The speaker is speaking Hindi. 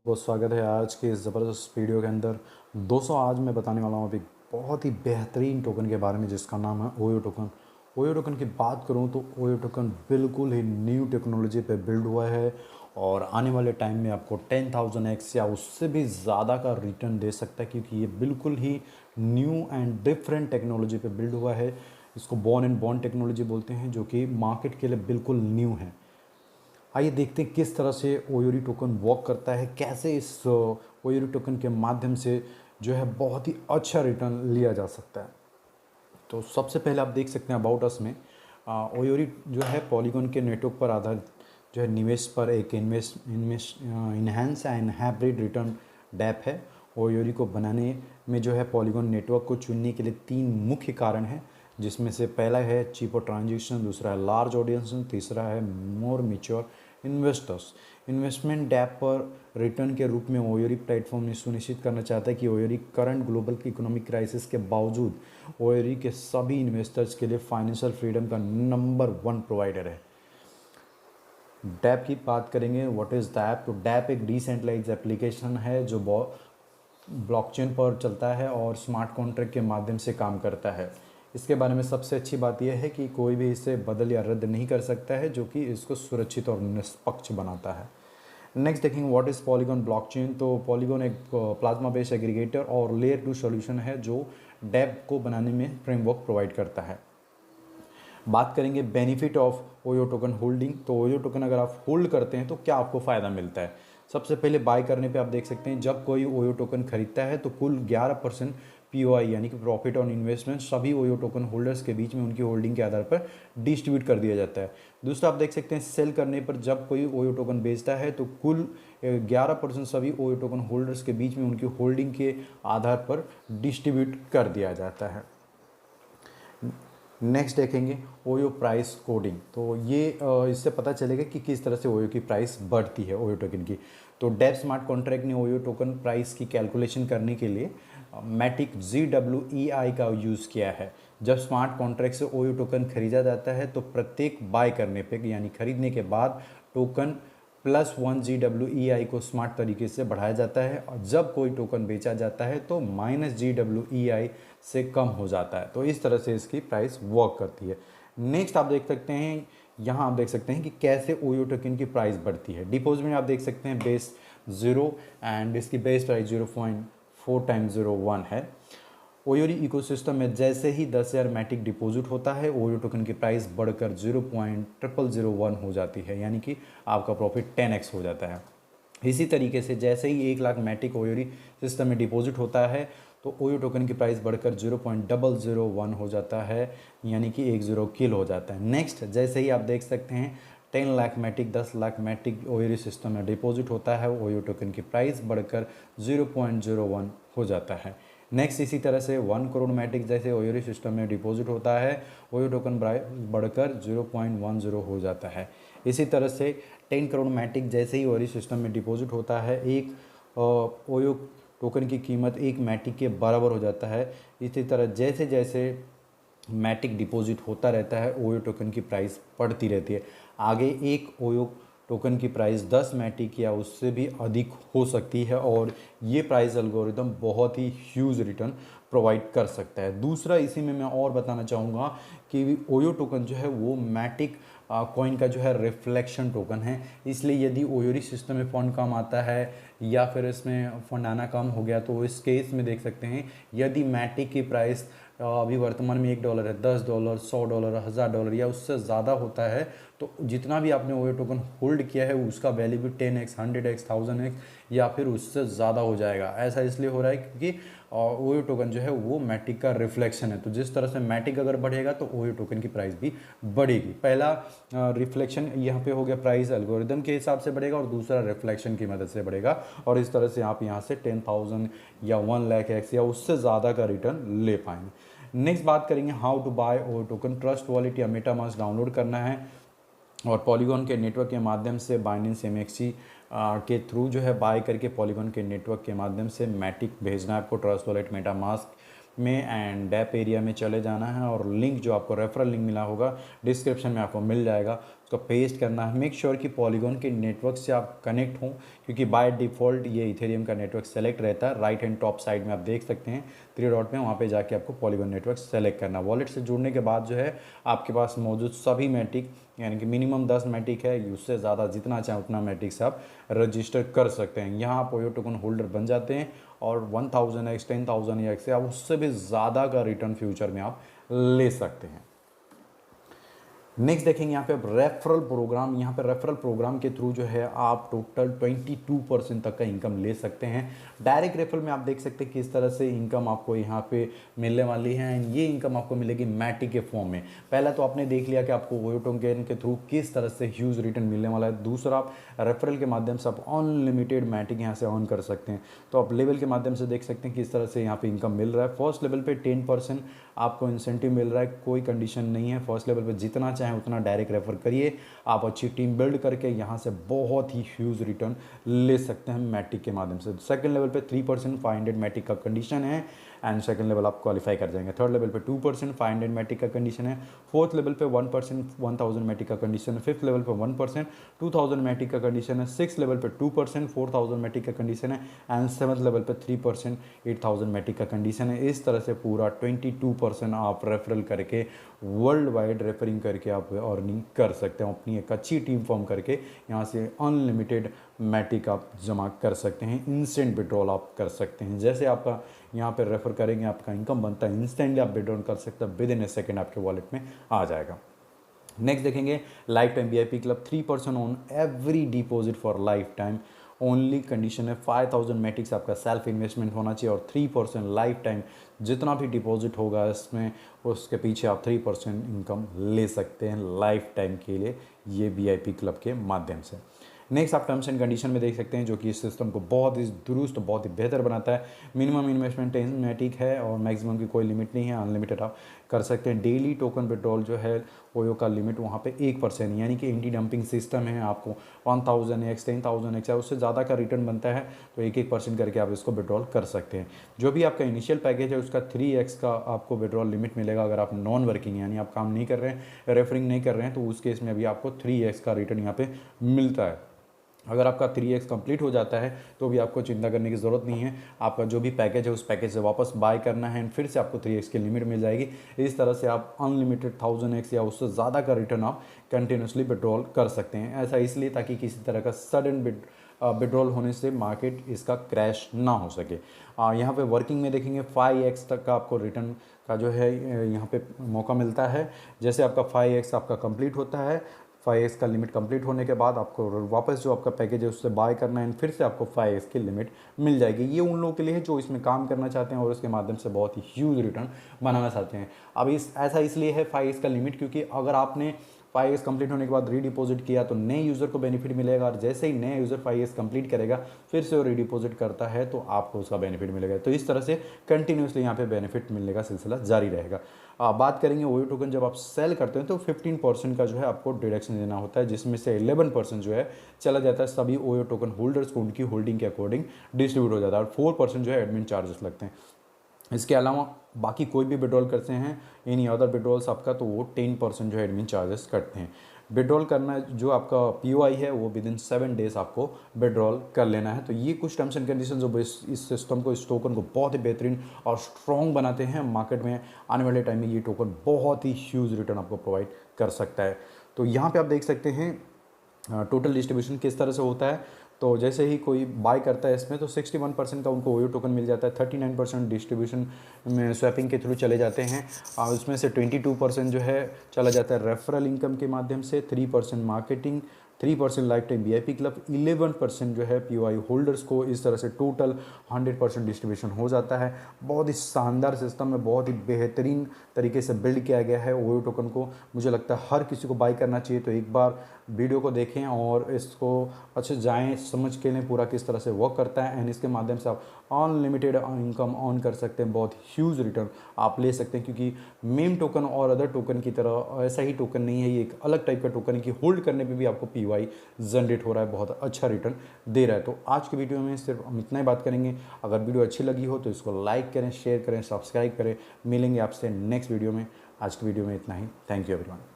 बहुत स्वागत है आज के इस ज़बरदस्त वीडियो के अंदर। दोस्तों आज मैं बताने वाला हूँ अभी बहुत ही बेहतरीन टोकन के बारे में जिसका नाम है ओयो टोकन। ओयो टोकन की बात करूँ तो ओयो टोकन बिल्कुल ही न्यू टेक्नोलॉजी पे बिल्ड हुआ है और आने वाले टाइम में आपको 10,000x या उससे भी ज़्यादा का रिटर्न दे सकता है, क्योंकि ये बिल्कुल ही न्यू एंड डिफरेंट टेक्नोलॉजी पे बिल्ड हुआ है। इसको बॉर्न एंड बॉर्न टेक्नोलॉजी बोलते हैं, जो कि मार्केट के लिए बिल्कुल न्यू है। आइए देखते हैं किस तरह से ओयोरी टोकन वर्क करता है, कैसे इस ओयोरी टोकन के माध्यम से जो है बहुत ही अच्छा रिटर्न लिया जा सकता है। तो सबसे पहले आप देख सकते हैं अबाउट अस में ओयोरी जो है पॉलीगॉन के नेटवर्क पर आधारित जो है निवेश पर एक enhance and hybrid return dApp है। ओयोरी को बनाने में जो है पॉलीगॉन नेटवर्क को चुनने के लिए 3 मुख्य कारण हैं, जिसमें से पहला है चीपर ट्रांजेक्शन, दूसरा है लार्ज ऑडियंस, तीसरा है more mature investors. Investment dApp पर रिटर्न के रूप में ओयोरी प्लेटफॉर्म ने सुनिश्चित करना चाहता है कि ओयोरी करंट ग्लोबल इकोनॉमिक क्राइसिस के बावजूद ओयोरी के सभी इन्वेस्टर्स के लिए फाइनेंशियल फ्रीडम का नंबर 1 प्रोवाइडर है। डैप की बात करेंगे, व्हाट इज़ डैप? तो डैप एक डिसेंट्रलाइज एप्लीकेशन है जो ब्लॉकचेन पर चलता है और स्मार्ट कॉन्ट्रैक्ट के माध्यम से काम करता है। इसके बारे में सबसे अच्छी बात यह है कि कोई भी इसे बदल या रद्द नहीं कर सकता है, जो कि इसको सुरक्षित और निष्पक्ष बनाता है। नेक्स्ट देखेंगे व्हाट इज़ पॉलीगॉन ब्लॉकचेन। तो पॉलीगॉन एक प्लाज्मा बेस्ड एग्रीगेटर और लेयर 2 सॉल्यूशन है जो डैप को बनाने में फ्रेमवर्क प्रोवाइड करता है। बात करेंगे benefit of OYO token holding. तो ओयो टोकन अगर आप होल्ड करते हैं तो क्या आपको फ़ायदा मिलता है? सबसे पहले बाय करने पे आप देख सकते हैं जब कोई ओयो टोकन खरीदता है तो कुल 11% पीओआई यानी कि प्रॉफिट ऑन इन्वेस्टमेंट सभी ओयो टोकन होल्डर्स के बीच में उनकी होल्डिंग के आधार पर डिस्ट्रीब्यूट कर दिया जाता है। दूसरा आप देख सकते हैं सेल करने पर जब कोई ओयो टोकन बेचता है तो कुल 11% सभी ओयो टोकन होल्डर्स के बीच में उनकी होल्डिंग के आधार पर डिस्ट्रीब्यूट कर दिया जाता है। नेक्स्ट देखेंगे ओयो प्राइस कोडिंग। तो ये इससे पता चलेगा कि किस तरह से ओयो की प्राइस बढ़ती है ओयो टोकन की। तो डेप स्मार्ट कॉन्ट्रैक्ट ने ओयो टोकन प्राइस की कैलकुलेशन करने के लिए मैटिक GWEI का यूज़ किया है। जब स्मार्ट कॉन्ट्रैक्ट से ओयो टोकन खरीदा जाता है तो प्रत्येक बाय करने पे यानी खरीदने के बाद टोकन +1 GWEI को स्मार्ट तरीके से बढ़ाया जाता है और जब कोई टोकन बेचा जाता है तो -GWEI से कम हो जाता है। तो इस तरह से इसकी प्राइस वर्क करती है। नेक्स्ट आप देख सकते हैं, यहाँ आप देख सकते हैं कि कैसे ओयो टोकन की प्राइस बढ़ती है। डिपॉजिट में आप देख सकते हैं बेस 0 एंड इसकी बेस प्राइस 0.4 × 01 है। ओयोरी इकोसिस्टम में जैसे ही 10,000 मैटिक डिपॉजिट होता है ओयो टोकन की प्राइस बढ़कर 0.0001 हो जाती है, यानी कि आपका प्रॉफिट 10x हो जाता है। इसी तरीके से जैसे ही 1 लाख मैटिक ओयोरी सिस्टम में डिपॉजिट होता है तो ओयो टोकन की प्राइस बढ़कर 0.001 हो जाता है, यानी कि 10 किल हो जाता है। नेक्स्ट जैसे ही आप देख सकते हैं 10 लाख मैटिक 10 लाख मैटिक ओयोरी सिस्टम में डिपॉजिट होता है ओयो टोकन की प्राइस बढ़कर 0.01 हो जाता है। नेक्स्ट इसी तरह से 1 करोड़ मैटिक जैसे ओयोरी सिस्टम में डिपॉजिट होता है ओयो टोकन बढ़कर 0.10 हो जाता है। इसी तरह से 10 करोड़ मैटिक जैसे ही ओयोरी सिस्टम में डिपॉजिट होता है एक ओयो टोकन की कीमत 1 मैटिक के बराबर हो जाता है। इसी तरह जैसे जैसे मैटिक डिपॉजिट होता रहता है ओयो टोकन की प्राइस बढ़ती रहती है। आगे एक ओयो टोकन की प्राइस 10 मैटिक या उससे भी अधिक हो सकती है और ये प्राइस एल्गोरिदम बहुत ही ह्यूज रिटर्न प्रोवाइड कर सकता है। दूसरा इसी में मैं और बताना चाहूँगा कि ओयो टोकन जो है वो मैटिक कॉइन का जो है रिफ्लेक्शन टोकन है, इसलिए यदि ओयोरी सिस्टम में फंड कम आता है या फिर इसमें फंड आना कम हो गया तो इस केस में देख सकते हैं यदि मैटिक की प्राइस अभी वर्तमान में $1 है, $10, $100, $1000 या उससे ज़्यादा होता है तो जितना भी आपने ओयो टोकन होल्ड किया है उसका वैल्यू भी 10x 100x 1000x या फिर उससे ज़्यादा हो जाएगा। ऐसा इसलिए हो रहा है क्योंकि ओयो टोकन जो है वो मैटिक का रिफ्लेक्शन है। तो जिस तरह से मैटिक अगर बढ़ेगा तो ओयो टोकन की प्राइस भी बढ़ेगी। पहला रिफ्लेक्शन यहाँ पे हो गया, प्राइस एल्गोरिदम के हिसाब से बढ़ेगा और दूसरा रिफ्लेक्शन की मदद से बढ़ेगा और इस तरह से आप यहाँ से 10,000 या 1 लाख एक्स या उससे ज़्यादा का रिटर्न ले पाएंगे। नेक्स्ट बात करेंगे how to buy OYO token. Trust Wallet या मेटामास्क डाउनलोड करना है और पॉलीगॉन के नेटवर्क के माध्यम से बाइनेंस MXC के थ्रू जो है बाय करके पॉलीगॉन के नेटवर्क के माध्यम से मैटिक भेजना है आपको ट्रस्ट वॉलेट मेटामास्क में एंड डैप एरिया में चले जाना है और लिंक जो आपको रेफरल लिंक मिला होगा डिस्क्रिप्शन में आपको मिल जाएगा। उसको पेस्ट करना है। मेक श्योर कि पॉलीगॉन के नेटवर्क से आप कनेक्ट हों, क्योंकि बाय डिफ़ॉल्ट ये इथेरियम का नेटवर्क सेलेक्ट रहता है। राइट हैंड टॉप साइड में आप देख सकते हैं 3 डॉट में, वहाँ पे जाके आपको पॉलीगॉन नेटवर्क सेलेक्ट करना। वॉलेट से जुड़ने के बाद जो है आपके पास मौजूद सभी मैटिक, यानी कि मिनिमम 10 मैटिक है, उससे ज़्यादा जितना चाहें उतना मैटिक से आप रजिस्टर कर सकते हैं। यहाँ आप ओयो टोकन होल्डर बन जाते हैं और 1000x 10,000x या उससे भी ज़्यादा का रिटर्न फ्यूचर में आप ले सकते हैं। नेक्स्ट देखेंगे यहाँ पे आप रेफरल प्रोग्राम। यहाँ पे रेफरल प्रोग्राम के थ्रू जो है आप टोटल 22% तक का इनकम ले सकते हैं। डायरेक्ट रेफरल में आप देख सकते हैं किस तरह से इनकम आपको यहाँ पे मिलने वाली है। एंड ये इनकम आपको मिलेगी मैटिक के फॉर्म में। पहला तो आपने देख लिया कि आपको ओयो टोकन के थ्रू किस तरह से ह्यूज रिटर्न मिलने वाला है। दूसरा, आप रेफरल के माध्यम से आप अनलिमिटेड मैटिक यहाँ से अर्न कर सकते हैं। तो आप लेवल के माध्यम से देख सकते हैं किस तरह से यहाँ पे इनकम मिल रहा है। फर्स्ट लेवल पे 10% आपको इंसेंटिव मिल रहा है, कोई कंडीशन नहीं है। फर्स्ट लेवल पे जितना चाहें उतना डायरेक्ट रेफर करिए, आप अच्छी टीम बिल्ड करके यहाँ से बहुत ही ह्यूज रिटर्न ले सकते हैं मैटिक के माध्यम से। सेकंड लेवल पे 3% 500 मैटिक का कंडीशन है एंड सेकंड लेवल आप क्वालिफाई कर जाएंगे। थर्ड लेवल पे 2% 500 मैटिक का कंडीशन है। फोर्थ लेवल पे 1% 1000 मैटिक का कंडीशन है। फिफ्थ लेवल पे 1% 2000 मैटिक का कंडीशन है। सिक्स लेवल पे 2% 4000 मैटिक का कंडीशन है एंड सेवन्थ लेवल पे 3% 8000 मैटिक का कंडीशन है। इस तरह से पूरा 22% आप रेफरल करके वर्ल्ड वाइड रेफरिंग करके आप अर्निंग कर सकते हैं। अपनी एक अच्छी टीम फॉर्म करके यहाँ से अनलिमिटेड मैटिक आप जमा कर सकते हैं। इंस्टेंट विड्रॉल आप कर सकते हैं। जैसे आपका यहाँ पे रेफर करेंगे आपका इनकम बनता है, इंस्टेंटली आप विड्रॉल कर सकते हैं, विद इन ए सेकेंड आपके वॉलेट में आ जाएगा। नेक्स्ट देखेंगे life time VIP club 3% on every deposit for life time. Only condition है 5000 मैटिक्स आपका सेल्फ इन्वेस्टमेंट होना चाहिए और 3% लाइफ टाइम जितना भी डिपॉजिट होगा इसमें उसके पीछे आप 3% इनकम ले सकते हैं लाइफ टाइम के लिए ये VIP क्लब के माध्यम से। नेक्स्ट आप टर्म्स एंड कंडीशन में देख सकते हैं जो कि इस सिस्टम को बहुत ही दुरुस्त बहुत ही बेहतर बनाता है। मिनिमम इन्वेस्टमेंट 10 मैटिक है और मैक्सिमम की कोई लिमिट नहीं है, अनलिमिटेड आप कर सकते हैं। डेली टोकन विड्रॉल जो है ओयो का लिमिट वहाँ पे 1%, यानी कि एंटी डंपिंग सिस्टम है। आपको 1000x 10,000x या उससे ज़्यादा का रिटर्न बनता है तो 1% करके आप इसको विड्रॉल कर सकते हैं। जो भी आपका इनिशियल पैकेज है उसका 3x का आपको विड्रॉल लिमिट मिलेगा। अगर आप नॉन वर्किंग यानी आप काम नहीं कर रहे हैं, रेफरिंग नहीं कर रहे हैं, तो उस केस में भी आपको 3x का रिटर्न यहाँ पे मिलता है। अगर आपका 3x कंप्लीट हो जाता है तो भी आपको चिंता करने की ज़रूरत नहीं है। आपका जो भी पैकेज है उस पैकेज से वापस बाय करना है एंड फिर से आपको 3x की लिमिट मिल जाएगी। इस तरह से आप अनलिमिटेड 1000x या उससे ज़्यादा का रिटर्न आप कंटिन्यूसली विड्रॉल कर सकते हैं। ऐसा इसलिए ताकि किसी तरह का सडन विड्रॉल होने से मार्केट इसका क्रैश ना हो सके। यहाँ पे वर्किंग में देखेंगे 5x तक का आपको रिटर्न का जो है यहाँ पे मौका मिलता है। जैसे आपका 5x आपका कंप्लीट होता है, 5x का लिमिट कंप्लीट होने के बाद आपको वापस जो आपका पैकेज है उससे बाय करना है, फिर से आपको 5x की लिमिट मिल जाएगी। ये उन लोगों के लिए है जो इसमें काम करना चाहते हैं और उसके माध्यम से बहुत ही ह्यूज रिटर्न बनाना चाहते हैं। अब ऐसा इसलिए है 5x का लिमिट क्योंकि अगर आपने 5x कंप्लीट होने के बाद रीडिपोजिट किया तो नए यूज़र को बेनिफिट मिलेगा और जैसे ही नया यूज़र 5x कंप्लीट करेगा फिर से वो रीडिपोजिट करता है तो आपको उसका बेनिफिट मिलेगा। तो इस तरह से कंटिन्यूसली यहाँ पे बेनिफिट मिलने का सिलसिला जारी रहेगा। बात करेंगे ओयो टोकन जब आप सेल करते हैं तो 15% का जो है आपको डिडक्शन देना होता है, जिसमें से 11% जो है चला जाता है सभी ओयो टोकन होल्डर्स को उनकी होल्डिंग के अकॉर्डिंग डिस्ट्रीब्यूट हो जाता है और 4% जो है एडमिन चार्जेस लगते हैं। इसके अलावा बाकी कोई भी विड्रॉल करते हैं एनी अदर विड्रॉल्स आपका तो वो 10% जो है एडमिन चार्जेस कटते हैं। विड्रॉल करना जो आपका POI है वो विद इन 7 डेज आपको विड्रॉल कर लेना है। तो ये कुछ टर्म्स एंड कंडीशन जो इस सिस्टम को, इस टोकन को बहुत ही बेहतरीन और स्ट्रॉन्ग बनाते हैं। मार्केट में आने वाले टाइम में ये टोकन बहुत ही ह्यूज रिटर्न आपको प्रोवाइड कर सकता है। तो यहाँ पे आप देख सकते हैं टोटल डिस्ट्रीब्यूशन किस तरह से होता है। तो जैसे ही कोई बाय करता है इसमें तो 61% का उनको ओयो टोकन मिल जाता है, 39% डिस्ट्रीब्यूशन में स्वैपिंग के थ्रू चले जाते हैं और उसमें से 22% जो है चला जाता है रेफरल इनकम के माध्यम से, 3% marketing, 3% life time VIP club, 11% जो है POI होल्डर्स को। इस तरह से टोटल 100% डिस्ट्रीब्यूशन हो जाता है। बहुत ही शानदार सिस्टम है, बहुत ही बेहतरीन तरीके से बिल्ड किया गया है ओयो टोकन को। मुझे लगता है हर किसी को बाय करना चाहिए। तो एक बार वीडियो को देखें और इसको अच्छे जाएँ समझ के लें पूरा किस तरह से वर्क करता है एंड इसके माध्यम से आप अनलिमिटेड इनकम अर्न कर सकते हैं। बहुत ह्यूज रिटर्न आप ले सकते हैं क्योंकि मेम टोकन और अदर टोकन की तरह ऐसा ही टोकन नहीं है, ये एक अलग टाइप का टोकन है कि होल्ड करने पे भी आपको POI जनरेट हो रहा है, बहुत अच्छा रिटर्न दे रहा है। तो आज की वीडियो में सिर्फ हम इतना ही बात करेंगे। अगर वीडियो अच्छी लगी हो तो इसको लाइक करें, शेयर करें, सब्सक्राइब करें। मिलेंगे आपसे नेक्स्ट वीडियो में। आज की वीडियो में इतना ही। Thank you everyone.